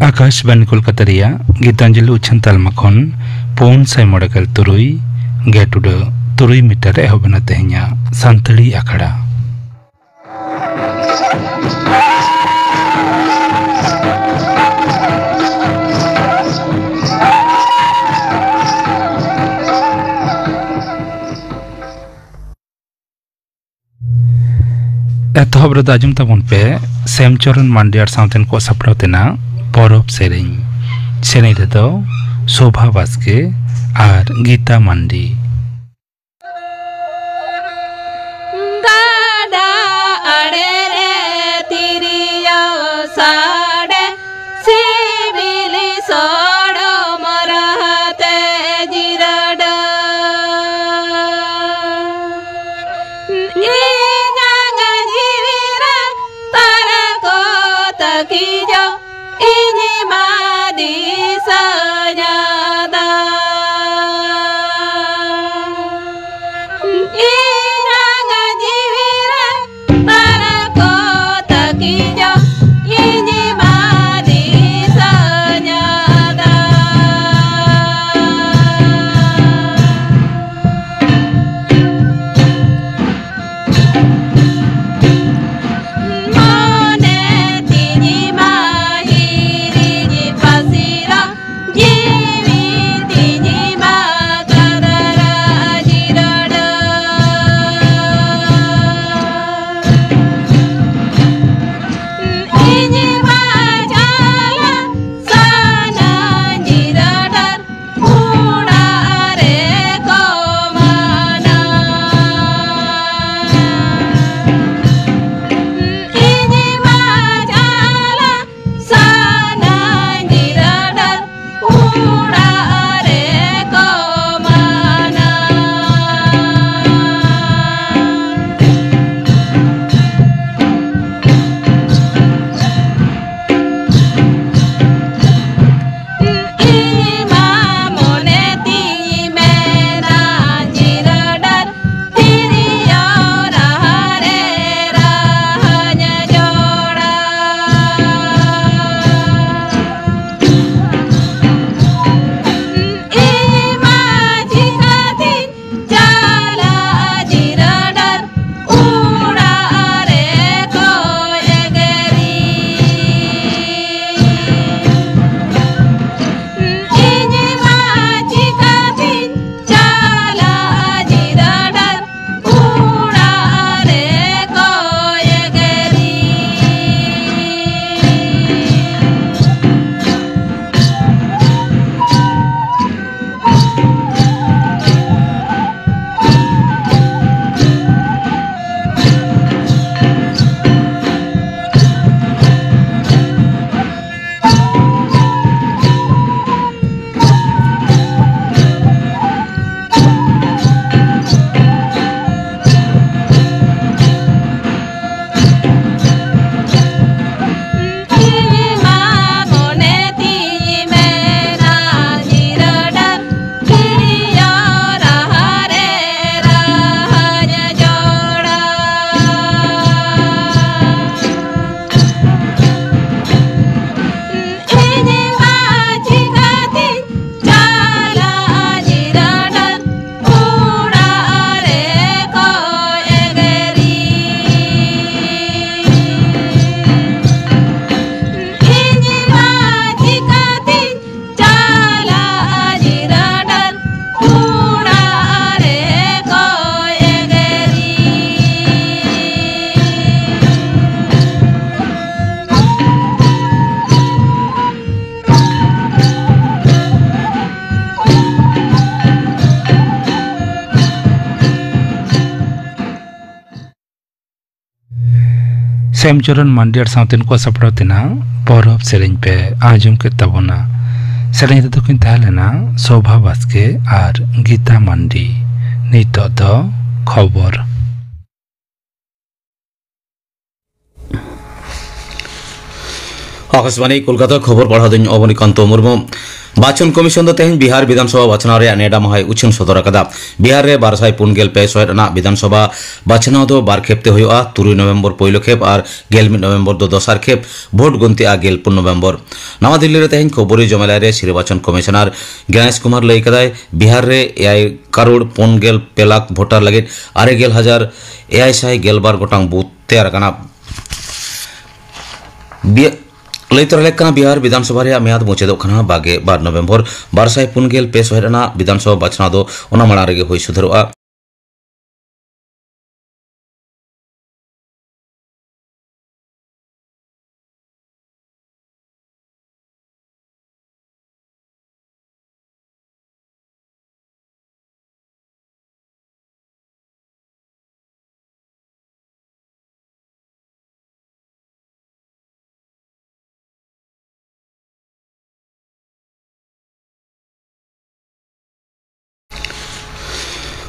आकाशवाणी कोलकाता गीतांजलि उछन तालमा खन 496 गेटुड 3 मीटर एहबना तेहኛ सानतड़ी आखड़ा एतहब आजम तबन पे सेमचरण मांडियार साउथेन को सपड़ावतेना परब सेरें सेरें रेदो शोभा बास्के और गीता मांडी सेमचरण मांडियार साउथेन को सपड़ावतेना परब सेरें पे आजम के तबना सेरें रेदो किन ताहलेना शोभा बास्के और गीता मांडी नितो दो खबर आकाशवाणी कोलकाता खबर पढ़ा दिन अवनीकांत मुर्मू बाचन कमिशन तेहन बिहार विधानसभा बाछनाव नेडा माहाय उछन सदर अकादा। बिहार रे 246 सहित विधानसभा बाछनाव दो बार खेपते हुआ 3 नवेम्बर पहिलो खेप और 11 नवेम्बर दो दोसार खेप भोट गंती आ 4 नवेम्बर। नवा दिल्ली रे तेहन खबरी जमेला रे निर्वाचन कमिशनर गणेश कुमार लई कदाय बिहार रे 1 करोड़ 50 लाख भोटार लगे 9,612 गोटांग बूथ तैयार करना। लैतरलेकना बिहार विधानसभा रे मेयाद मुचादोग खाना 22 नवेम्बर 246 सहित विधानसभा बाछनाव दो ओना माड़ा रेगे हुई सुधरोआ।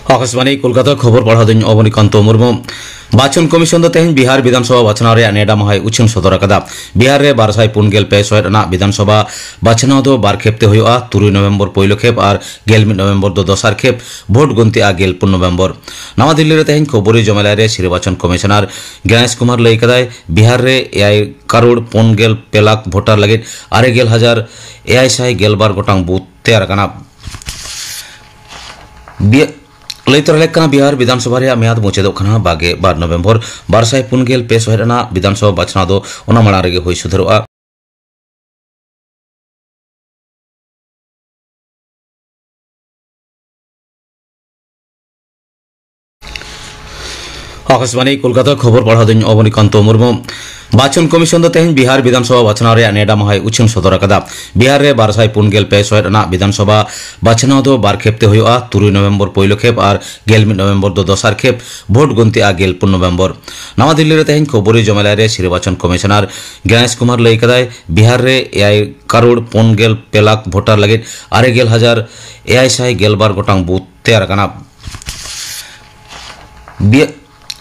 आकाशवाणी कोलकाता खबर पढ़ा दिन अवनीकांत मुर्मू। बाचन कमिशन तेहन बिहार विधानसभा बाछनाव नेडा माहाय उछन सदर अकादा। बिहार रे 246 सहित विधानसभा बाछनाव दो बार खेपते हुआ 3 नवेम्बर पहिलो खेप और 11 नवेम्बर दो दोसार खेप भोट गंती आ 4 नवेम्बर। नवा दिल्ली रे तेहन खबरी जमेला रे निर्वाचन कमिशनर गणेश कुमार लई कदाय बिहार रे 1 करोड़ 50 लाख भोटार लगे 9,612 गोटांग बूथ तैयार करना। लैतरलेकना बिहार विधानसभा रे मेयाद मुचादोग खाना 22 नवेम्बर 246 सहित विधानसभा बाछनाव दो ओना माड़ा रेगे हुई सुधरोआ। आकाशवाणी कोलकाता खबर पढ़ा दिन अवनीकांत मुर्मू। बाचन कमिशन तेहन बिहार विधानसभा बाछनाव नेडा माहाय उछन सदर अकादा। बिहार रे 246 सहित विधानसभा बाछनाव दो बार खेपते हुआ 3 नवेम्बर पहिलो खेप और 11 नवेम्बर दो दोसार खेप भोट गंती आ 4 नवेम्बर। नवा दिल्ली रे तेहन खबरी जमेला रे निर्वाचन कमिशनर गणेश कुमार लई कदाय बिहार रे 1 करोड़ 50 लाख भोटार लगे 9,612 गोटांग बूथ तैयार करना।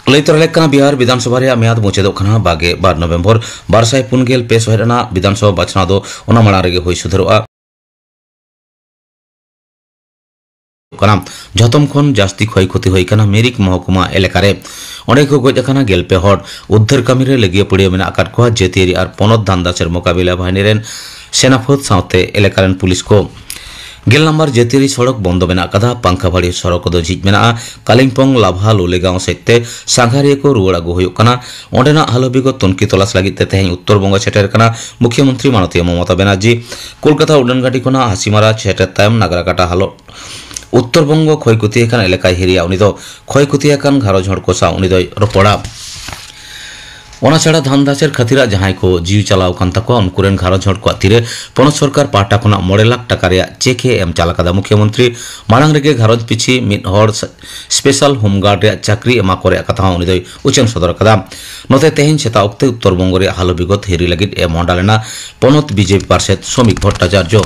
लैतरलेकना बिहार विधानसभा रे मेयाद मुचादोग खाना 22 नवेम्बर 246 सहित विधानसभा बाछनाव दो ओना माड़ा रेगे हुई सुधरोआ। झतम खन जास्ती क्षय क्षति हुई काना मेरिक महकुमा एलाकारे ओंडे को गज अकाना 90 हड़ उद्धार कामी रे लगिया पड़िया मेना आकाद को जेतियारी और पनत धानदासेर मोकाबिला बाहिनी रेन सेनाफत सावते एलाकारेन पुलिस को 10 नम्बर जेतियारी सड़क बंद मेना कदा पंखाबाड़ी सड़क दो झिज मेना कालिम्पोंग लाभा लोलेगांव सहित सांघारिया को रुवाड़ आगु हुयुग काना। ओंडेना हालो बिगत तनकी तलाश लगित तेहन उत्तर बंग सेटेर काना मुख्यमंत्री माननीय ममता बनर्जी। कोलकाता उड़ान गाड़ी खना हासिमारा सेटेर तायम नागराकाटा हालो उत्तर बंग क्षय क्षति एलाका हिरिया उनी दो क्षय क्षति घारंज हड़ को सा उनी दो रपड़ा। ओना छाड़ा धानदासेर खातिरा जहां को जीव चलाव कान तको उनकुरेन घारंज हड़ को तीरे पनत सरकार पाटा खना 9 लाख टाका रे चेक एम चालाकादा। मुख्यमंत्री मांग रेगे घारंज पिछि मिद हड़ स्पेशल होमगार्ड रे चाकरी एमा करे कथा उनी दो उचन सदर कदा। नते तेहन सेता उक्ते उत्तर बंग रे हालो बिगत हिरी लगित ए मंडालेना पनत बीजेपी पार्षद श्रमिक भट्टाचार्य।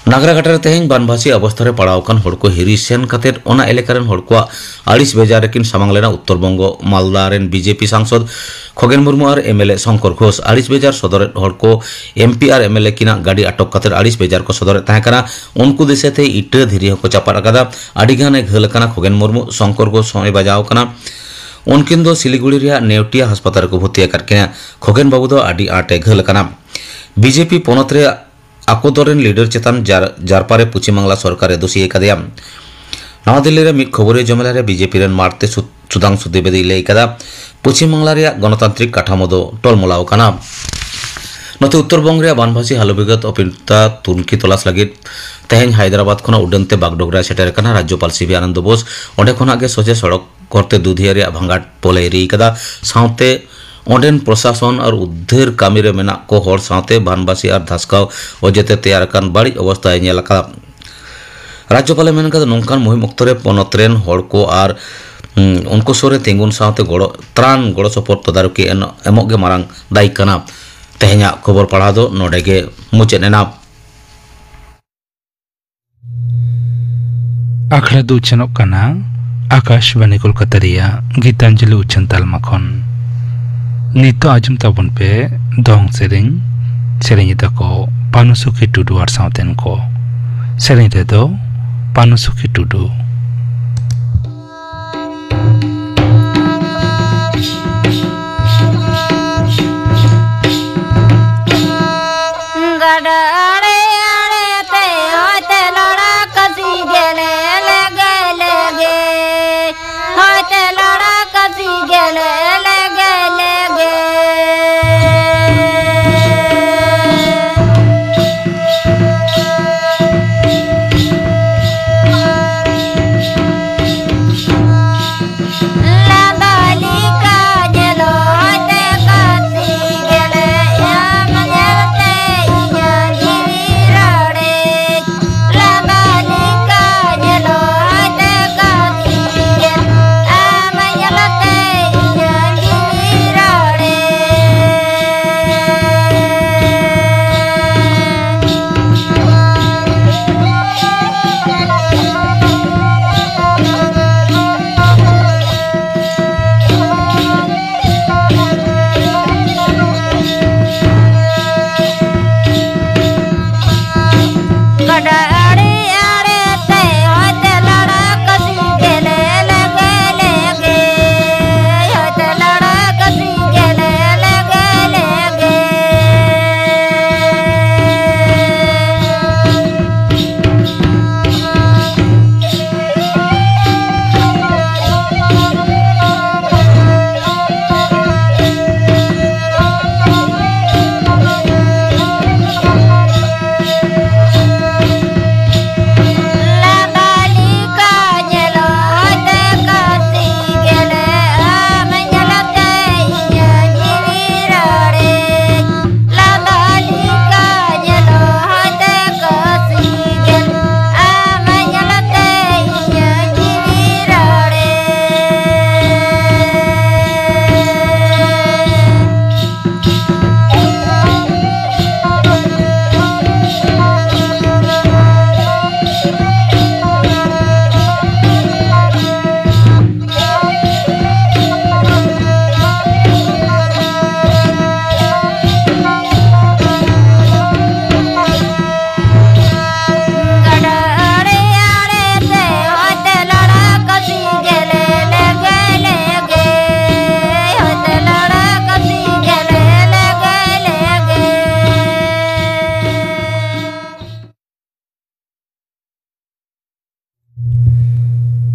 नागराघाटा तेहन बानभासी अवस्था पड़ावकान हड़ को हिरी सेन खातिर ओना एलाकारेन हड़ को आड़िस बेजार रेकिन सामांग लेना उत्तर बंग मालदा रेन बीजेपी सांसद खगेन मुर्मू और एमएलए शंकर घोष आड़िस बेजार सदर हड़ को एमपी और एमएलए किना गाड़ी अटक खातिर आड़िस बेजार को सदर तहकना उनको दिसेते इटा धीरी को चापार अकादा आडिगाने घल कना खगेन मुर्मू शंकर घोष समय बजाव कना उनकिन दो सिलीगुड़ी रे नेवटिया अस्पताल को भर्ती करके खगेन बाबू दो आडी आटे घल कना। बीजेपी पनत रे आकोदरेन लीडर चेतन जारपारे पश्चिम बांगला सरकार दोषी एकादिया। नवा दिल्ली रे मिद खबरे जमेला रे बीजेपी रेन मारते सुधांशु द्विवेदी लई कदा पश्चिम बांगला रे गणतांत्रिक काठामो दो टलमलाव काना। नते उत्तर बंग रे बानभासी हालो बिगत अपिता तुर्की तलाश लगित तेहन हैदराबाद खना उडनते बागडोगरा सेटर काना राज्यपाल सीवी आनंद बोस ओंडे खना गे सोचे सड़क करते दुधिया रे भांगाट पोले री कदा सावते ओंडेन प्रशासन और उद्धार कामी रे मेना को हड़ सावते बानबासी और धासकाव अजेते तैयार कान बाड़ी अवस्था नेलका। राज्यपाल मेन कदा नोंकान मुहिम अक्तरे पनतरेन हड़ को और उनको सोरे तेंगुन सावते गड़ो त्राण गड़ो सपोर्ट तदारकी एमोगे मारांग दायी कना। तेहना खबर पढ़ा दो नोडेगे मुचाद एना। आखड़ा दो चनक कना आकाशवाणी कोलकाता रिया गीतांजलि उच्चन तालमा खन नितो आजम ताबन पे दोंग सेरें तको Panusukhi Tudu ar sauten ko sereng redo Panusukhi Tudu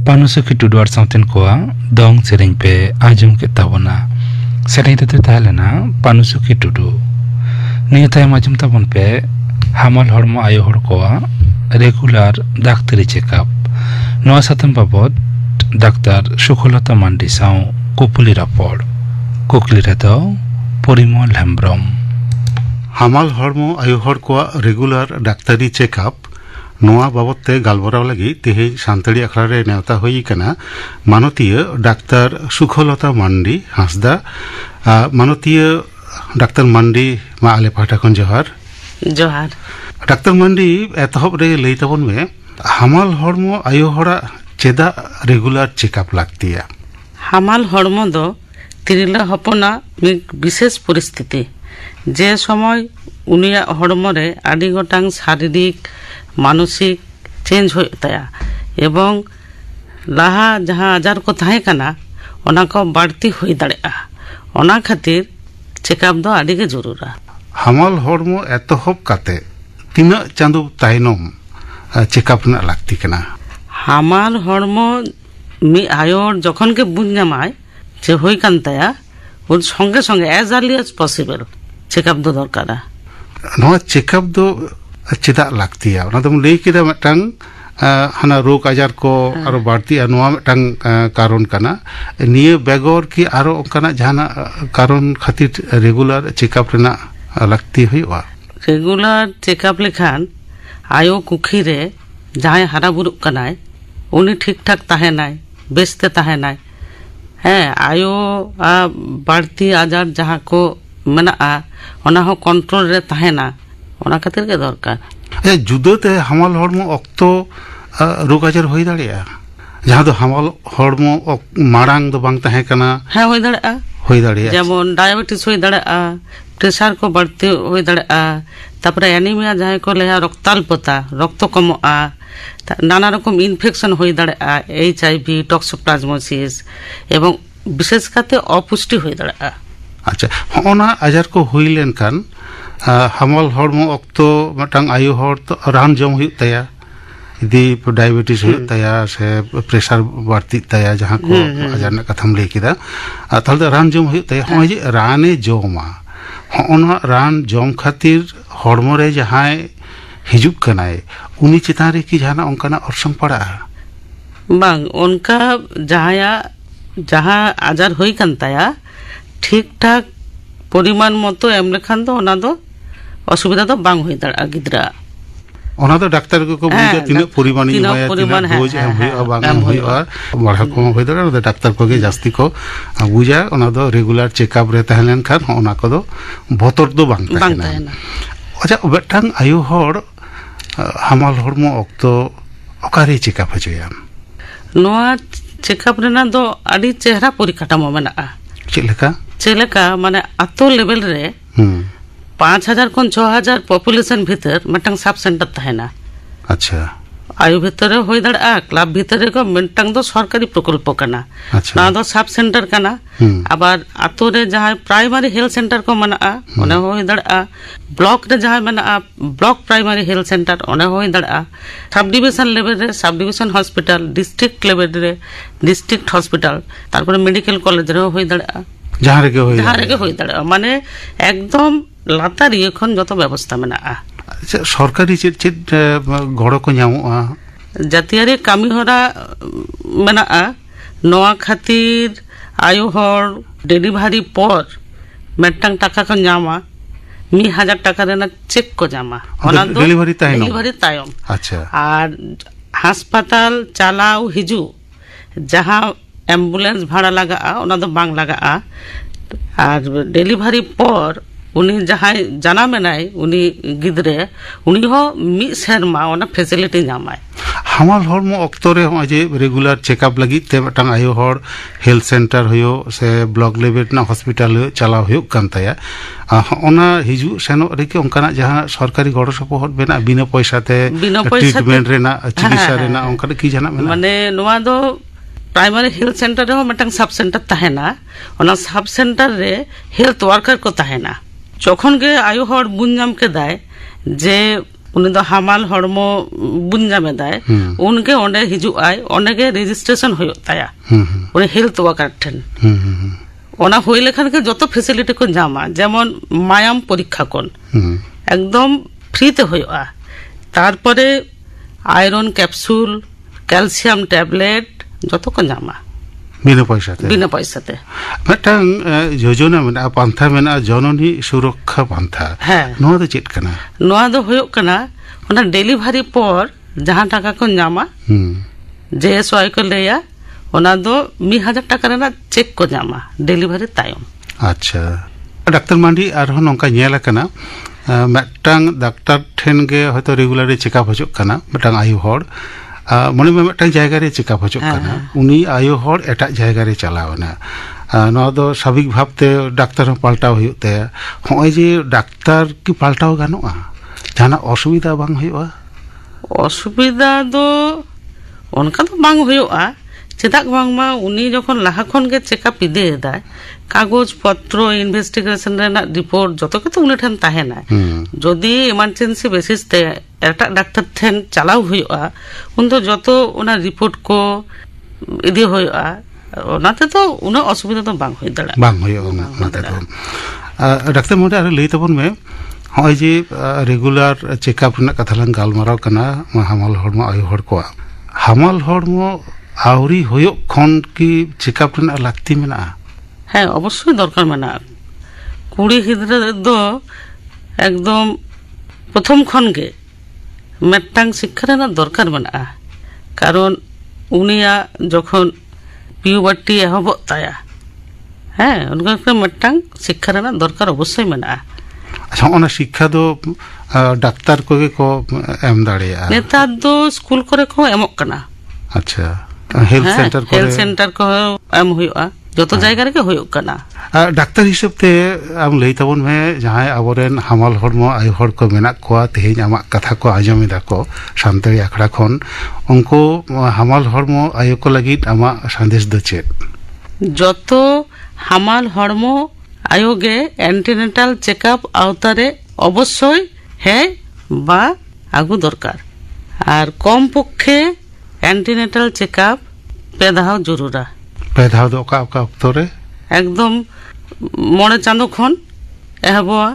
Panusukhi Tudu ar sauten ko dong sereng pe ajum ke tabona sereng redo tahelena Panusukhi Tudu niya tayam ajum tabon pe hamal hormo ayo hor ko regular daktari checkup noa satam babot Dr. Sukholata Mandi saw kupuli rapor kukli redo Porimol Hembrom hamal hormo ayo hor ko regular daktari checkup नोआ बाबते गालबराव लगी तेहे सानताड़ी अखड़ा रे नेवता होई कना मानतीय doctor सुखलता मांडी Hansda मानतीय doctor मांडी मा आले पाठा खन जोहार जोहार डाक्टर मांडी एतहब रे लई तबन में हामाल हड़मो आयो हड़ा चेदा रेगुलर चेकअप लागतिया हामाल हड़मो दो तिरिला हपना विशेष परिस्थिति जे समय उनिया हड़मो रे आदि गोटांग शारीरिक मानसिक चेंज होता एवं लाहा जहाँ आजार को ताहे कना ओना को बाड़ती हुई दाड़ेआ ओना खातिर चेकअप दो आदि के जरूरा हामाल हड़मो एतहब काते तीना चांदो तायनम चेकअप ना लागती कना हामाल हड़मो मी आयोर जखन के बुझनामाय जे होई कानताया उन संगे संगे as early as possible checkup दो दरकारा नोआ चेकअप दो चेदा लागतिया ओना दम लई केदा मटांग हाना रोग आजार को आरो बाड़ती नोआ मटांग कारण कना निये बेगोर की आरो ओंकाना जहाना कारण खातिर रेगुलर चेकअप रेना लागती हुईवा रेगुलर चेकअप लेखान आयो कुखी रे जहां हारा बुरुक कनाय उनी ठीक ठाक ताहेनाय बेस्ते ताहेनाय हैं आयो बाड़ती आजार जहां को मेना ओना हो कंट्रोल रे ताहेना ओना खातिर के दरकार जुदोते हामाल हड़मो अक्तो रोग आजार होई दाड़िया जहां दो हामाल हड़मो मारांग दो बांग ताहे कना हाँ होई दाड़िया ᱦᱩᱭ ᱫᱟᱲᱮᱭᱟᱜᱼᱟ ᱡᱮᱢᱚᱱ ᱰᱟᱭᱟᱵᱮᱴᱤস ᱦᱩᱭ ᱫᱟᱲᱮᱭᱟᱜᱼᱟ, ᱯᱨᱮᱥᱟᱨ ᱠᱚ ᱵᱟᱹᱲᱛᱤ ᱦᱩᱭ ᱫᱟᱲᱮᱭᱟᱜᱼᱟ, ᱛᱟᱯᱚᱨᱮ ᱮনিমিয়া ᱡᱟᱦᱟᱸᱭ ᱠᱚ ᱞᱟᱹᱭᱟ ᱨᱚক্তাল্পতা, রক্ত কমোয়া, নানা রকম ইনফেকশন হয়ে দাঁড়ায়, HIV, টক্সোপ্লাজমোসিস এবং বিশেষ করে অপুষ্টি হয়ে দাঁড়ায়। আচ্ছা ᱚᱱᱟ ᱟᱡᱟᱨ ᱠᱚ ᱦᱩᱭ ᱞᱮᱱᱠᱷᱟᱱ ᱦᱟᱢᱟᱞ ᱦᱚᱲᱢᱚ ᱚᱠᱛᱚ ᱢᱤᱫᱴᱟᱝ ᱟᱭᱳ ᱦᱚᱲ ᱨᱟᱱ ᱡᱚᱢ ᱦᱩᱭᱩᱜ ᱛᱟᱭᱟ, ᱡᱩᱫᱤ ᱰᱟᱭᱟᱵᱮᱴᱤস ᱦᱩᱭᱩᱜ ᱛᱟᱭᱟ ᱥᱮ ᱯᱨᱮᱥᱟᱨ ᱵᱟᱹᱲᱛᱤᱜ ᱛᱟᱭᱟ ᱡᱟᱦᱟᱸ ᱠᱚ ᱟᱡᱟᱨ ᱨᱮᱱᱟᱜ ᱠᱟᱛᱷᱟᱢ ᱞᱟᱹᱭ ᱠᱮᱫᱟ, ᱛᱟᱦᱞᱮ ᱨᱟᱱ ᱡᱚᱢ ᱦᱩᱭᱩᱜ ᱛᱟᱭᱟ। ᱦᱚᱸᱜᱼᱚᱭ ᱡᱮ ᱨᱟᱱᱮ ᱡᱚᱢᱟ, ᱦᱚᱸᱜᱼᱚᱱᱟ ᱨᱟᱱ ᱡᱚᱢ ᱠᱷᱟᱹᱛᱤᱨ ᱦᱚᱲᱢᱚ ᱨᱮ ᱡᱟᱦᱟᱸᱭ ᱦᱤᱡᱩᱜ ᱠᱟᱱᱟᱭ ᱩᱱᱤ ᱪᱮᱛᱟᱱ ᱨᱮ ᱠᱤ ᱡᱟᱦᱟᱱᱟᱜ ᱚᱱᱠᱟᱱᱟᱜ ᱚᱨᱥᱚᱝ ᱯᱟᱲᱟᱜᱼᱟ? ᱵᱟᱝ, ᱚᱱᱠᱟ ᱡᱟᱦᱟᱸᱭᱟᱜ ᱡᱟᱦᱟᱸ ᱟᱡᱟর ᱦᱩᱭ ᱠᱟᱱ ᱛᱟᱭᱟ ᱴᱷᱤᱠ ᱴᱷᱟক পরিমাণ মতো এম লেখান তো ওনা ᱫᱚ অসুবিধা তো বাং হয়ে দাঁড়ায় গিদ্রা। ᱚᱱᱟ ᱫᱚ ᱰᱟক্তার ᱠᱚᱠᱚ ᱵᱩᱡᱟ ᱛᱤᱱᱟᱹᱜ ᱯᱚᱨᱤᱢᱟᱱᱤᱧ ᱮᱢᱟᱭᱟ, ᱛᱤᱱᱟᱹᱜ ᱰᱳᱡ ᱮᱢ ᱦᱩᱭᱩᱜᱼᱟ ᱵᱟᱝ ᱮᱢ ᱦᱩᱭᱩᱜᱼᱟ, ᱵᱟᱲᱦᱟᱣ ᱠᱚᱢ ᱦᱩᱭ ᱫᱟᱲᱮᱭᱟᱜᱼᱟ। ᱚᱱᱟ ᱫᱚ ᱰᱟক্তার ᱠᱚᱜᱮ ᱡᱟᱹᱥᱛᱤ ᱠᱚ ᱵᱩᱡᱟ। ᱚᱱᱟ ᱫᱚ রেগুলার চেকআপ ᱨᱮ ᱛᱟᱦᱮᱸ ᱞᱮᱱᱠᱷᱟᱱ ᱚᱱᱟ ᱠᱚᱫᱚ ᱵᱚᱛᱚᱨ ᱫᱚ ᱵᱟᱝ ᱛᱟᱦᱮᱱᱟ। ᱟᱪᱪᱷᱟ ᱢᱤᱫᱴᱟᱝ ᱟᱭᱳ ᱦᱚᱲ ᱦᱟᱢᱟᱞ ᱦᱚᱲᱢᱚ ᱚᱠᱛᱚ ᱚᱠᱟᱨᱮ ᱪᱮᱠᱟᱯ ᱦᱚᱪᱚᱭᱟ? ᱱᱚᱣᱟ চেকআপ রেনা ᱫᱚ ᱟᱹᱰᱤ ᱪᱮᱦᱨᱟ পরিকাঠামো মেনাᱜᱼᱟ। ᱪᱮᱫ ᱞᱮᱠᱟ মানে আতো লেভেল রে 5000 ᱠᱷᱚᱱ 6000 পপুলেশন ভিতর মিᱫᱴᱟᱝ সাব সেন্টার তাহেনা। আচ্ছা আয়ু ভিতরে হই দাঁড়ায়, ক্লাব ভিতরে কো মিদটাং দো সরকারি প্রকল্প কানা, না দো সাব সেন্টার কানা। আবার আতো রে যাহাই প্রাইমারি হেলথ সেন্টার কো মানাআ ওনে হই দাঁড়ায়, ব্লক রে যাহাই মানাআ ব্লক প্রাইমারি হেলথ সেন্টার ওনে হই দাঁড়ায়, সাব ডিভিশন লেভেল রে sub division hospital, district level রে ডিস্ট্রিক্ট হসপিটাল, তারপরে মেডিকেল কলেজ রে হই দাঁড়ায়, ᱡᱟᱦᱟᱸ ᱨᱮᱜᱮ ᱦᱩᱭ ᱫᱟᱲᱮᱭᱟᱜᱼᱟ। ᱢᱟᱱᱮ ᱮᱠᱫᱚম ᱞᱟᱛᱟᱨ ᱤᱭᱟᱹ ᱠᱷᱚᱱ ᱡᱚᱛᱚ ᱵᱮᱵᱚᱥᱛᱷᱟ ᱢᱮᱱᱟᱜᱼᱟ। সরকারি ᱪᱮᱫ গড় ᱠᱚ ᱧᱟᱢᱚᱜᱼᱟ? জাতীয়ারি কামি হরা মেনাᱜᱼᱟ। ᱱᱚᱣᱟ ᱠᱷᱟᱹᱛᱤᱨ ᱟᱭᱳ ᱦᱚᱲ ᱰᱮᱞᱤᱵᱷᱟᱨᱤ ᱯᱚᱨ ᱢᱤᱫᱴᱟᱝ ᱴᱟᱠᱟ ᱠᱚ ᱧᱟᱢᱟ, 1000 টাকা ᱨᱮᱱᱟᱜ চেক ᱠᱚ ᱧᱟᱢᱟ। ᱚᱱᱟ ᱫᱚ ᱰᱮᱞᱤᱵᱷᱟᱨᱤ ᱛᱟᱭᱚᱢ। আচ্ছা আর হাসপাতাল চালাও হিজু যাহা অ্যাম্বুলেন্স ভাড়া লাগা'a ওনা দো বাং লাগা'a। আর ডেলিভারি পর উনি যাহাই জানামে নাই উনি গিদ্রে উনি হ মিদ সেরমা ওনা ফেসিলিটি ᱧᱟᱢᱟᱭ। হামাল হড়মো অক্ত রে হᱚᱸᱜᱼᱚᱭ ᱡᱮ রেগুলার চেকআপ ᱞᱟᱹᱜᱤᱫ ᱛᱮ ᱢᱤᱫᱴᱟᱝ ᱟᱭᱳ ᱦᱚᱲ ᱦᱮᱞথ ᱥᱮন্টার ᱦᱩᱭᱩᱜ ᱥᱮ ᱵᱞᱚᱠ লেভেল ᱨᱮᱱᱟᱜ ᱦᱚᱥᱯᱤᱴᱟᱞ ᱪᱟᱞᱟᱣ ᱦᱩᱭᱩᱜ ᱠᱟᱱ ᱛᱟᱭᱟ, ᱚᱱᱟ ᱦᱤᱡᱩᱜ ᱥᱮᱱᱚᱜ ᱨᱮᱜᱮ ᱚᱱᱠᱟᱱᱟᱜ ᱡᱟᱦᱟᱸ ᱥᱚᱨᱠᱟরি ᱜᱚᱲᱚ ᱥᱚᱯᱚᱦᱚᱫ ᱢᱮᱱᱟᱜᱼᱟ ᱵᱤᱱᱟᱹ ᱯᱚᱭᱥᱟᱛᱮ ᱴᱨᱤᱴᱢᱮন্ট ᱨᱮᱱᱟᱜ ᱪᱤকিৎসᱟ ᱨᱮᱱᱟᱜ ᱚᱱᱠᱟᱱᱟᱜ ᱠᱤ ᱡᱟᱦᱟᱱᱟᱜ ᱢᱮᱱᱟᱜᱼᱟ? ᱢᱟᱱᱮ ᱱᱚᱣᱟ ᱫᱚ প্রাইমারি হেলথ সেন্টার রে মিদটাং সাব সেন্টার তাহেনা। ওনা সাব সেন্টার রে হেলথ ওয়ার্কার কো তাহেনা। যখন গে আয়ু হড় বুঝাম কে দেয় যে উনি তো হামাল হড়মো বুঝামে দেয়, উনকে ওনে হিজুগ আয়, অনেকে রেজিস্ট্রেশন হয়ে তায়া উনি হেলথ ওয়ার্কার ঠেন। ওনা হই লেখান কে যত ফেসিলিটি কো ᱧᱟᱢᱟ, যেমন মায়াম পরীক্ষা কোন একদম ফ্রিতে হইয়া, তারপরে আয়রন ক্যাপসুল, ক্যালসিয়াম ট্যাবলেট যত কো ᱧᱟᱢᱟ বিনা পয়সাতে। মিদটাং যোজনা মেনাᱜᱼᱟ, পান্থা মেনাᱜᱼᱟ, জননী সুরক্ষা পান্থা। ᱱᱚᱣᱟ ᱫᱚ ᱪᱮᱫ ᱠᱟᱱᱟ? ᱱᱚᱣᱟ ᱫᱚ ᱦᱩᱭᱩᱜ ᱠᱟᱱᱟ ᱚᱱᱟ ᱰᱮᱞᱤᱵᱷᱟᱨᱤ ᱯᱚᱨ ᱡᱟᱦᱟᱸ ᱴᱟᱠᱟ ᱠᱚ ᱧᱟᱢᱟ, JSY ᱠᱚ ᱞᱟᱹᱭᱟ, ᱚᱱᱟ ᱫᱚ 1000 টাকা ᱨᱮᱱᱟᱜ চেক ᱠᱚ ᱧᱟᱢᱟ ᱰᱮᱞᱤᱵᱷᱟᱨᱤ ᱛᱟᱭᱚᱢ। আচ্ছা ডাক্তার মান্ডি আরহᱚᱸ ᱱᱚᱝᱠᱟ ᱧᱮᱞ ᱟᱠᱟᱱᱟ, ᱢᱤᱫᱴᱟᱝ ᱰᱟক্তার ᱴᱷᱮᱱ ᱜᱮ ᱦᱚᱭᱛᱚ রেগুলারে চেকআপ হᱪᱚᱜ ᱠᱟᱱᱟ ᱢᱤᱫᱴᱟᱝ ᱟᱭᱳ ᱦᱚᱲ, মনে মনে মিদটাং জায়গা রে চেকআপ হচᱚᱜ ᱠᱟᱱᱟ, উনি আয়ো হড় এটাক জায়গা রে চালাওনা। ᱱᱚᱣᱟ ᱫᱚ ᱥᱟᱵᱷᱤᱠ ᱵᱷᱟᱵᱛᱮ ᱰᱟক্তার ᱦᱚᱸ ᱯᱟᱞᱴᱟᱣ ᱦᱩᱭᱩᱜ ᱛᱟᱭᱟ। ᱦᱚᱸᱜᱼᱚᱭ ᱡᱮ ᱰᱟক্তার কি পাল্টাও গানোয়া, জানা অসুবিধা বাং ᱦᱩᱭᱩᱜᱼᱟ? অসুবিধা ᱫᱚ ᱚᱱᱠᱟ ᱫᱚ ᱵᱟᱝ ᱦᱩᱭᱩᱜᱼᱟ। ᱪᱮᱫᱟᱜ ᱵᱟᱝᱢᱟ ᱩᱱᱤ ᱡᱚᱠᱷᱚᱱ ᱞᱟᱦᱟ ᱠᱷᱚᱱ ᱜᱮ চেকআপ ᱤᱫᱤᱭᱮᱫᱟᱭ, কাগজ পত্র ইনভেস্টিগেশন রেনাᱜ রিপোর্ট যত কিছু উনি ঠেন তাহেনা। যদি ইমার্জেন্সি বেসিস তে একটা ডাক্তার ঠেন চালাও হইয়া, উন তো যত ওনা রিপোর্ট কো ইদি হইয়া, ওনাতে তো উনা অসুবিধা তো বাং হই দাঁড়া বাং হইয়া ওনাতে তো। ডাক্তার মহোদয় আর লই তাবন মে হᱚᱸᱜᱼᱚᱭ ᱡᱮ রেগুলার চেকআপ ᱨᱮᱱᱟᱜ ᱠᱟᱛᱷᱟ ᱞᱟᱝ ᱜᱟᱞᱢᱟᱨᱟᱣ ᱠᱟᱱᱟ হামাল হড়মো আয়ো হড় ᱠᱚᱣᱟᱜ, হামাল হড়মো আউরি হইᱚᱜ ᱠᱷᱚᱱ কি চেকআপ ᱨᱮᱱᱟᱜ লাক্তি মেনাᱜᱼᱟ? হ্যাঁ অবশ্যই দরকার মেনাᱜᱼᱟ। কুড়ি গিদ্রা দো একদম প্রথম ᱠᱷᱚᱱ গে মিদটাং শিক্ষা রেনাᱜ দরকার মেনাᱜᱼᱟ। কারণ উনিয়াগ যখন পিউবার্টি এহবᱚᱜ তায়া, হ্যাঁ উনকা মিদটাং শিক্ষা রেনাᱜ দরকার অবশ্যই মেনাᱜᱼᱟ। আচ্ছা ᱚᱱᱟ শিক্ষা ᱫᱚ ডাক্তার কোগে কো এম দাঁড়িয়েগᱼᱟ? নেতার দো স্কুল করে কো এমᱚᱜ ᱠᱟᱱᱟ। আচ্ছা হেলথ সেন্টার কো এম হুᱭᱩᱜᱼᱟ। ᱡᱚᱛᱚ ᱡᱟᱭᱜᱟ ᱨᱮᱜᱮ ᱦᱩᱭᱩᱜ ᱠᱟᱱᱟ ᱰᱟᱠᱛᱟর ᱦᱤᱥᱟᱹᱵ ᱛᱮ ᱟᱢ ᱞᱟᱹᱭ ᱛᱟᱵᱚᱱ ᱢᱮ ᱡᱟᱦᱟᱸᱭ ᱟᱵᱚᱨᱮᱱ ᱦᱟᱢᱟᱞ ᱦᱚᱲᱢᱚ ᱟᱭᱳ ᱦᱚᱲ ᱠᱚ ᱢᱮᱱᱟᱜ ᱠᱚᱣᱟ ᱛᱮᱦᱮᱧ ᱟᱢᱟᱜ ᱠᱟᱛᱷᱟ ᱠᱚ ᱟᱸᱡᱚᱢ ᱮᱫᱟ ᱠᱚ ᱥᱟᱱᱛᱟᱲᱤ ᱟᱠᱷᱲᱟ ᱠᱷᱚᱱ ᱩᱱᱠᱩ ᱦᱟᱢᱟল ᱦᱚᱲᱢᱚ ᱟᱭᱳ ᱠᱚ ᱞᱟᱹᱜᱤᱫ ᱟᱢᱟᱜ ᱥᱟᱸᱫᱮᱥ ᱫᱚ ᱪᱮᱫ ᱡᱚᱛᱚ হামাল হড়মো আয়োগে অ্যান্টিনেটাল চেকআপ আওতারে অবশ্যই হ্যাঁ বা আগু দরকার আর কম পক্ষে অ্যান্টিনেটাল চেকআপ পেদাও জরুরা পেদাও দো কা অক্তরে একদম মনে চাঁদো খন এহবয়া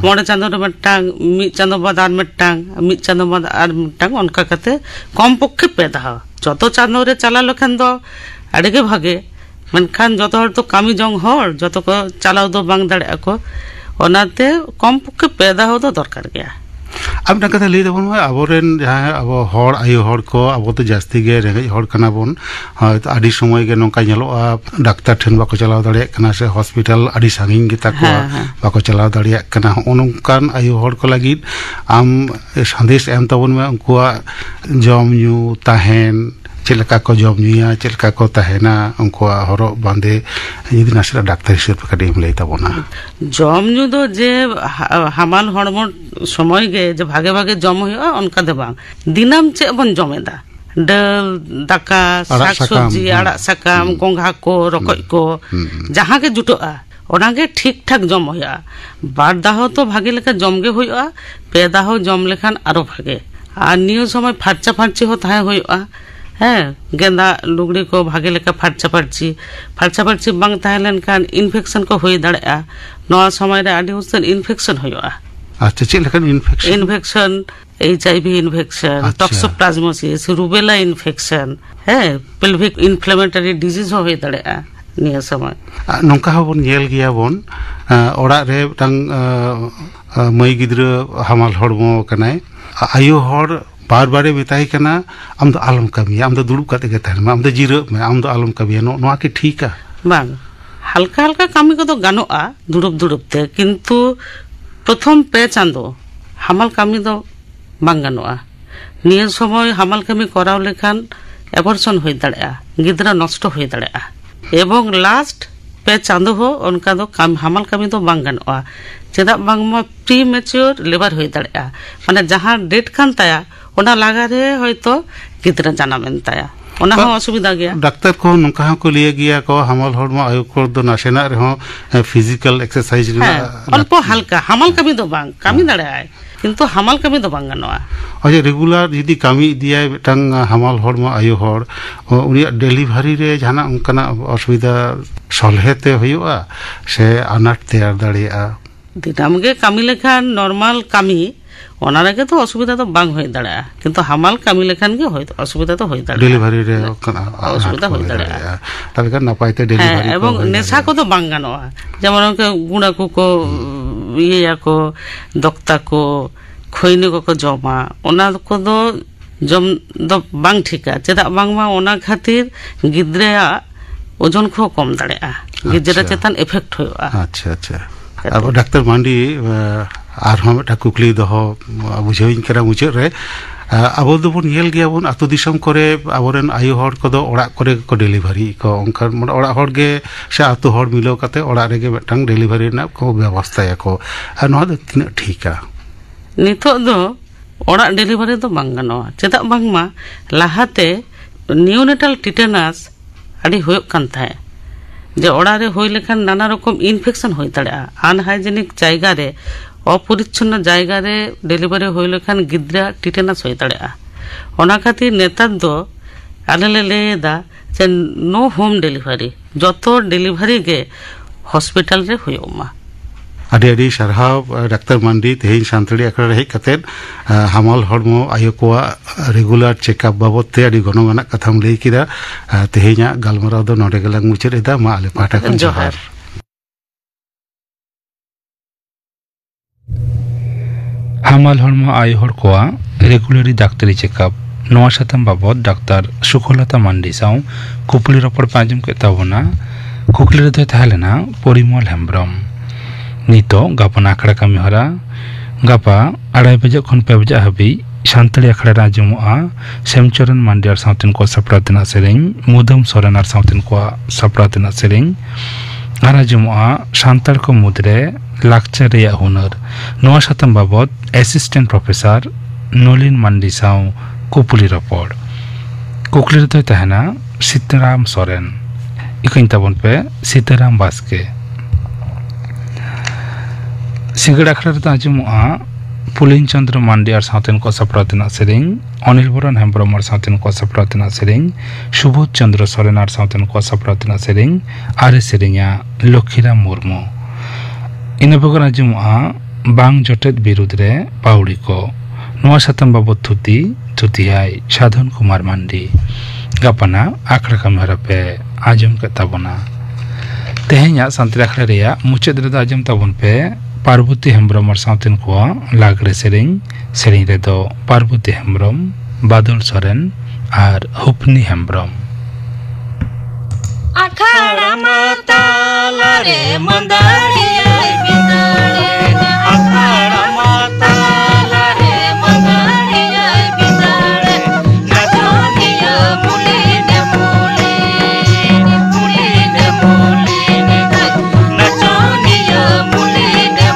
মনে চাঁদো রে মিদটাং মিদ চাঁদো বাদ আর মিদটাং মিদ চাঁদো বাদ আর মিদটাং অনকা কাতে কম পক্ষে পেদাও যত চাঁদো রে চালালো খান দো আড়িগে ভাগে মেনখান যত হড় তো কামি জং হড় যত কো চালাও দো বাং দাড়ে আকো ওনাতে কম পক্ষে পেদাও দো দরকার গিয়া আপনার কথা লই দেবন আবরেন যাহা আবো হড় আয়ো হড় কো আবো তো জাস্তি গে রেঙ্গেজ হড় কানা বন হয়তো আডি সময় গে নঙ্কা ñeloa ডাক্তার ঠেন বাকো চালাও দাড়িয়া কানা সে হসপিটাল আডি সাঙ্গিং গিতা কো বাকো চালাও দাড়িয়া কানা অনকান আয়ো হড় কো লাগি আম সন্দেশ এম তবন মে উনকুয়া জম ñu তাহেন चलका को जम ᱧᱩᱭᱟ चलका को तहेना उनको हरो बांधे यदि नासरा डाक्तार हिसाब से कडी लई ताबोना जम ᱧᱩ दो जे हामाल हड़मो समय गे जे भागे भागे जम होया उनका दे बांग दिनाम चे बन जमेदा डल दाका साग सब्जी आड़ा साकाम गोंघा को रकई को जहां के जुटोआ ओनागे ठीक ठाक जम होया बार दाह तो भागे लेका जम गे होया पे दाह जम लेखान आरो भागे আর নিয় সময় ফারচা ফারচি হো তাহে হইয়া হ্যাঁ গেন্দা লুগড়ি কো ভাগে লেকা ফারচা ফারচি বাং তাহলেন কান ইনফেকশন কো হই দাঁড়া নয়া সময় রে আডি উস্তান ইনফেকশন হইয়া আচ্ছা চে লেখান infection HIV infection toxoplasmosis rubella infection হ্যাঁ পেলভিক ইনফ্লেমেটরি ডিজিজ হই দাঁড়া নিয় সময় নঙ্কা হবন ñel গিয়া বন ওড়া রে টাং মই গিদ্রা হামাল হড়মো কানায় আয়ো হড় बार बारे मेताई कना आम दो आलम कमिया आम दो दुड़ुब काते के तहन आम दो जिरो में आम दो आलम कमिया नोआ के ठीका बांग हल्का हल्का कामी को तो गानोआ दुड़ुब ते किंतु प्रथम पे चांदो हामाल कामी दो बांग गानोआ निये समय हामाल कामी कराव लेखान एबर्सन होई दाड़ेआ गिद्रा नष्ट होई दाड़ेआ एवं लास्ट पे चांदो हो उनका दो काम हामाल कामी दो बांग गानोआ चेदा बांगमा प्री मैच्योर लेबर होई दाड़ेआ माने जहां डेट खान ताया ओना लागा रे होयतो गिद्रा जानामेन ताया ओना हो असुविधा गया डाक्टर को नंका को लिए गया को हामाल हड़मो आयु को दो नासेना रे हो फिजिकल एक्सरसाइज अल्प हल्का हामाल कामी दो बांग कामी दाड़ेआय किंतु हामाल कामी दो बांग गानोआ अजे रेगुलर यदि कामी दिया बेटांग हामाल हड़मो आयु हड़ उनिया डेलीवरी रे जाना उनकाना असुविधा सलहेते होयुआ से अनाट तैयार दाड़िया दिनाम गे कामी लेखान नॉर्मल कामी ওনার আগে তো অসুবিধা তো বাং হয়ে দাঁড়া কিন্তু হামাল কামি লেখান গে হয়তো অসুবিধা তো হয়ে দাঁড়া ডেলিভারি রে অসুবিধা হয়ে দাঁড়া তবে কার না পাইতে ডেলিভারি এবং নেশা কো তো বাং গানোয়া যেমন গুণা কো ইয়া কো দক্তা কো খইনি কো জমা ওনা কো দো জম দো বাং ঠিকা চেদা বাংমা ওনা খাতির গিদ্রেয়া ওজন খো কম দাঁড়া গিদ্রা চেতান এফেক্ট হইয়া আচ্ছা আচ্ছা अब डाक्टर मांडी আর हम এটা কুকলি দহ বুঝাইন করা মুচে রে আবো দবন ñel গিয়া বন আতো দিশম করে আবরেন আয়ু হড় কো ওড়া করে কো ডেলিভারি কো অনকার মানে ওড়া হড় গে সে আতো হড় মিলো কাতে ওড়া রেগে বেটাং ডেলিভারি না কো ব্যবস্থা ইয়াকো আর নহ তিনা ঠিকা নিতো দো ওড়া ডেলিভারি তো বাং গানোয়া চেদা বাংমা লাহাতে নিওনেটাল টিটেনাস আডি হয়ক কান थाय যে ওড়ারে হই লেখান নানা রকম ইনফেকশন হই দাঁড়া আনহাইজেনিক জায়গারে অপরিচ্ছন্ন জায়গারে ডেলিভারি হই লেখান গিদ্রা টিটেনাস হই দাঁড়া ওনা খাতির নেতার দো আলেলে লেদা যে নো হোম ডেলিভারি যত ডেলিভারি গে হসপিটাল রে হইওমা আডি আডি সারহাও ডাক্তার মান্ডি তেহিন সান্তাড়ি আখড়া রে হেজ কাতেন হামাল হড়মো আয়ু কোয়া রেগুলার চেকআপ বাবদতে আডি গণগানা কথাম লই কিরা তেহিনা গালমারাव दो नोडे गलांग मुचेर एदा मा आले पाटा खन जोहार हामाल हड़मो आयु हड़ कोआ रेगुलारि डाक्तारी चेकआप नवा साथाम बाबद डाक्तार सुखलता मांडी साउ कुपली रपड़ पांजम के ताबोना कुकली रे दो ताहलेना परिमल हेम्ब्रम नितो गापन आखड़ा कामी हरा गापा 2:30 खन 5 बजे हाबी ᱥᱟᱱᱛᱟᱲᱤ ᱟᱠᱷᱲᱟ ᱨᱮ ᱟᱸᱡᱚᱢᱚᱜᱼᱟ ᱥᱮᱢᱪᱚᱨᱚᱱ ᱢᱟᱱᱰᱤ ᱟᱨ ᱥᱟᱶᱛᱮᱱ ᱠᱚ ᱥᱟᱯᱲᱟᱣ ᱛᱮᱱᱟᱜ ᱥᱮᱨᱮᱧ ᱢᱩᱫᱟᱹᱢ ᱥᱚᱨᱮᱱ ᱟᱨ ᱥᱟᱶᱛᱮᱱ ᱠᱚᱣᱟᱜ ᱥᱟᱯᱲᱟᱣ ᱛᱮᱱᱟᱜ ᱥᱮᱨᱮᱧ ᱟᱨ ᱟᱸᱡᱚᱢᱚᱜᱼᱟ ᱥᱟᱱᱛᱟᱲ ᱠᱚ ᱢᱩᱫᱽᱨᱮ ᱞᱟᱠᱪᱟᱨ ᱨᱮᱭᱟᱜ ᱦᱩᱱᱟᱹᱨ ᱱᱚᱣᱟ ᱥᱟᱛᱟᱢ ᱵᱟᱵᱚᱫ ᱮᱥᱤᱥᱴᱮᱱᱴ ᱯᱨᱚᱯᱷᱮᱥᱟᱨ ᱱᱚᱞᱤᱱ ᱢᱟᱱᱰᱤ ᱥᱟᱶ ᱠᱩᱯᱩᱞᱤ ᱨᱚᱯᱚᱲ ᱠᱩᱠᱞᱤ ᱨᱮᱫᱚᱭ ᱛᱟᱦᱮᱱᱟ ᱥᱤᱛᱟᱹᱨᱟᱢ ᱥᱚᱨᱮᱱ ᱤᱠᱟᱹᱧ ᱛᱟᱵᱚᱱ ᱯᱮ ᱥᱤᱛᱟᱹᱨᱟᱢ ᱵᱟᱥᱠᱮ ᱥᱤᱸᱜᱟᱹᱲ ᱟᱠᱷᱲᱟ ᱨᱮᱫᱚ ᱟᱸᱡᱚᱢᱚᱜᱼᱟ ᱯᱩᱞᱤᱱ ᱪᱚᱱᱫᱨᱚ ᱢᱟᱱᱰᱤ ᱟᱨ ᱥᱟᱶᱛᱮᱱ ᱠᱚ ᱥᱟᱯᱲᱟᱣ ᱛᱮᱱᱟᱜ ᱥᱮᱨᱮᱧ ᱚᱱᱤᱞ ᱵᱚᱨᱚᱱ ᱦᱮᱢᱵᱨᱚᱢ ᱟᱨ ᱥᱟᱶᱛᱮᱱ ᱠᱚ ᱥᱟᱯᱲᱟᱣ ᱛᱮᱱᱟᱜ ᱥᱮᱨᱮᱧ ᱥᱩᱵᱳধ ᱪᱚᱱᱫᱨᱚ ᱥᱚᱨᱮᱱ ᱟᱨ ᱥᱟᱶᱛᱮᱱ ᱠᱚ ᱥᱟᱯᱲᱟᱣ ᱛᱮᱱᱟᱜ ᱥᱮᱨᱮᱧ ᱟᱨ ᱥᱮᱨᱮᱧᱟ ᱞᱚᱠᱷᱤᱨᱟᱢ ᱢᱩᱨᱢᱩ ᱤᱱᱟᱹ ᱵᱮᱜᱚᱨ ᱟᱸᱡᱚᱢᱚᱜᱼᱟ ᱵᱟᱝ ᱡᱚᱴᱮᱫ ᱵᱤᱨᱩᱫᱽ ᱨᱮ ᱯᱟᱣᱲᱤ ᱠᱚ ᱱᱚᱣᱟ ᱥᱟᱛᱟᱢ ᱵᱟᱵᱚᱫ ᱛᱷᱩᱛᱤᱭᱟᱭ ᱥᱟধন কুমার মান্ডি ᱜᱟᱯᱟᱱᱟ ᱟᱠᱷᱲᱟ ᱠᱟᱹᱢᱤᱦᱚᱨᱟ ᱯᱮ ᱟᱸᱡᱚᱢ ᱠᱮᱫ ᱛᱟᱵᱚᱱᱟ ᱛᱮᱦᱮᱧᱟᱜ ᱥᱟᱱᱛᱟᱲᱤ ᱟᱠᱷᱲᱟ ᱨᱮᱭᱟᱜ ᱢᱩᱪᱟᱹᱫ ᱨᱮᱫᱚ ᱟᱸᱡᱚᱢ ᱛᱟᱵᱚᱱ ᱯᱮ ᱯᱟᱨᱵᱚᱛᱤ ᱦᱮᱢᱵᱨᱚᱢ ᱟᱨ ᱥᱟᱶᱛᱮᱱ ᱠᱚᱣᱟᱜ ᱞᱟᱜᱽᱲᱮ ᱥᱮᱨᱮᱧ ᱨᱮᱫᱚ ᱯᱟᱨᱵᱚᱛᱤ ᱦᱮᱢᱵᱨᱚᱢ ᱵᱟᱫᱚᱞ ᱥᱚᱨᱮᱱ ᱟᱨ ᱦᱩᱯᱱᱤ ᱦᱮᱢᱵᱨᱚᱢ আখাড়া মাতালারে মন্দাড়িয়ে বিন্দাড়ে আখাড়া মাতালারে মন্দাড়িয়ে বিন্দাড়ে নাচনিয়া মুলিনে মুলিনে নাচনিয়া মুলিনে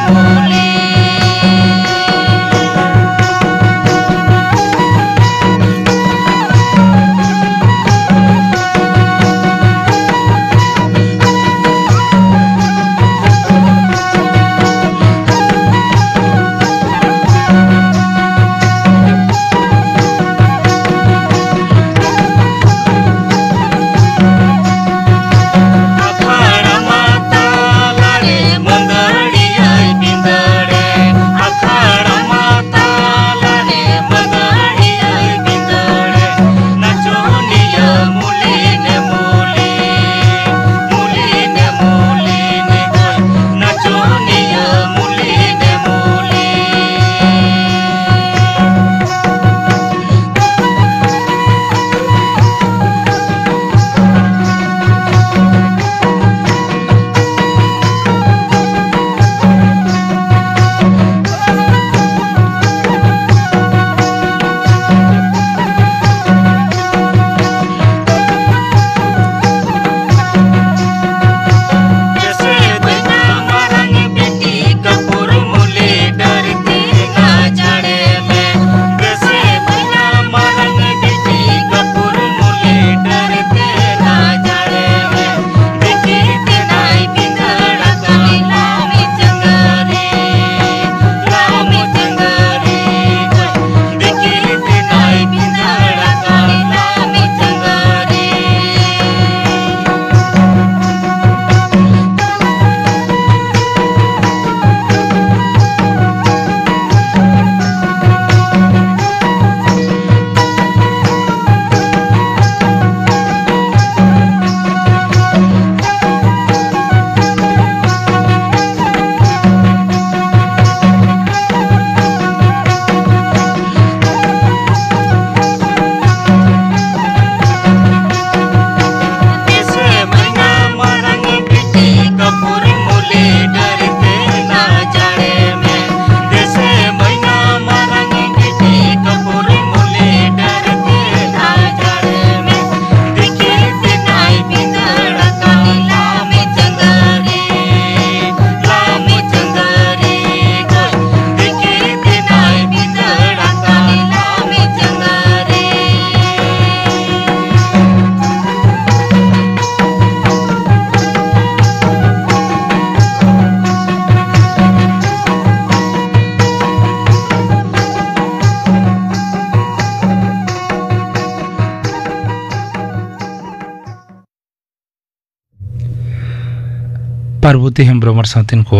पार्वती हेम्ब्रम साथिन को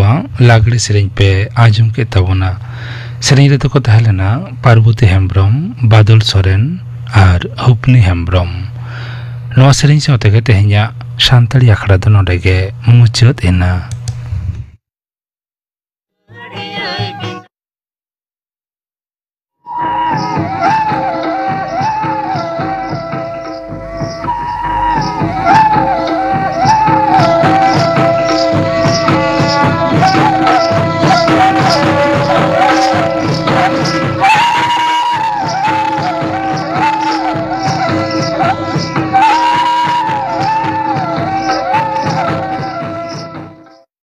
लागड़े सेरें पे आजम के तबना सेरें रे को तहलेना पार्वती हेम्ब्रम बादल सोरेन और हुपनी हेम्ब्रम नवा सेरें से तेहेኛ सानताड़ी आखड़ा दो नोडे गे मुचाद एना।